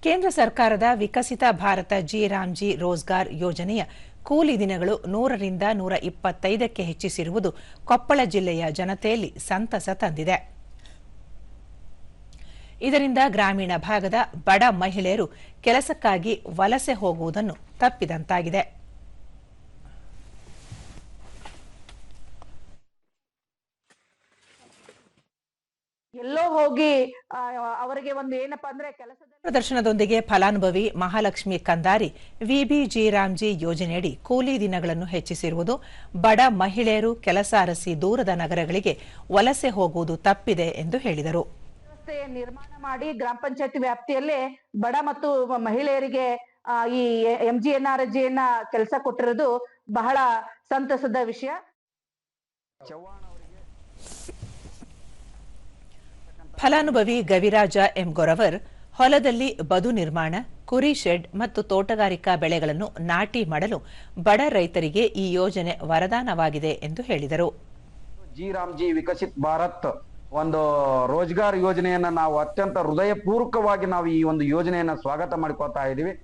ಕೇಂದ್ರ ಸರ್ಕಾರದ ವಿಕಸಿತ ಭಾರತ ಜಿ ರಾಮ್ಜಿ ರೋಜ್ಗಾರ್ ಯೋಜನೆಯ ಕೂಲಿ ದಿನಗಳು 100ರಿಂದ 125ಕ್ಕೆ ಹೆಚ್ಚಿಸಿರುವುದು ಕೊಪ್ಪಳ ಜಿಲ್ಲೆಯ ಜನತೆಯಲ್ಲಿ ಸಂತಸ ತಂದಿದೆ. ಇದರಿಂದ ಗ್ರಾಮೀಣ ಭಾಗದ ಬಡ ಮಹಿಳೆಯರು ಕೆಲಸಕ್ಕಾಗಿ ವಲಸೆ ಹೋಗುವುದನ್ನು ತಪ್ಪಿದಂತಾಗಿದೆ. ಎಲ್ಲೋ ಹೋಗಿ ಅವರಿಗೆ ಒಂದು ಏನಪ್ಪಾ ಅಂದ್ರೆ ಕೆಲಸದ ಪ್ರದರ್ಶನದೊಂದಿಗೆ ಫಲಾನುಭವಿ ಮಹಾಲಕ್ಷ್ಮಿ ಕಂದಾರಿ ವಿಬಿ ಜಿ ರಾಮ್ಜಿ ಯೋಜನೆಯಡಿ ಕೂಲಿ ದಿನಗಳನ್ನು ಹೆಚ್ಚಿಸಿರುವುದು ಬಡ ಮಹಿಳೆಯರು ಕೆಲಸ ಅರಸಿ ದೂರದ ನಗರಗಳಿಗೆ ವಲಸೆ ಹೋಗುವುದು ತಪ್ಪಿದೆ ಎಂದು ಹೇಳಿದರು. ವ್ಯವಸ್ಥೆ ನಿರ್ಮಾಣ ಮಾಡಿ ಗ್ರಾಮ ಪಂಚಾಯತಿ ವ್ಯಾಪ್ತಿಯಲ್ಲೇ ಬಡ ಮತ್ತು ಮಹಿಳೆಯರಿಗೆ ಈ MGNRGಯನ್ನ ಕೆಲಸ ಕೊಟ್ಟಿರೋದು ಬಹಳ ಸಂತಸದ ವಿಷಯ. ಫಲಾನುಭವಿ ಗವಿರಾಜ ಎಂ ಗೊರವರ್ ಹೊಲದಲ್ಲಿ ಬದು ನಿರ್ಮಾಣ, ಕುರಿ ಶೆಡ್ ಮತ್ತು ತೋಟಗಾರಿಕಾ ಬೆಳೆಗಳನ್ನು ನಾಟಿ ಮಾಡಲು ಬಡ ರೈತರಿಗೆ ಈ ಯೋಜನೆ ವರದಾನವಾಗಿದೆ ಎಂದು ಹೇಳಿದರು. ಜಿ ರಾಮ್ಜಿ ವಿಕಸಿತ್ ಭಾರತ್ ಒಂದು ರೋಜ್ಗಾರ್ ಯೋಜನೆಯನ್ನ ನಾವು ಅತ್ಯಂತ ಹೃದಯಪೂರ್ವಕವಾಗಿ ನಾವು ಈ ಒಂದು ಯೋಜನೆಯನ್ನ ಸ್ವಾಗತ ಮಾಡಿಕೊಳ್ತಾ ಇದ್ದೀವಿ.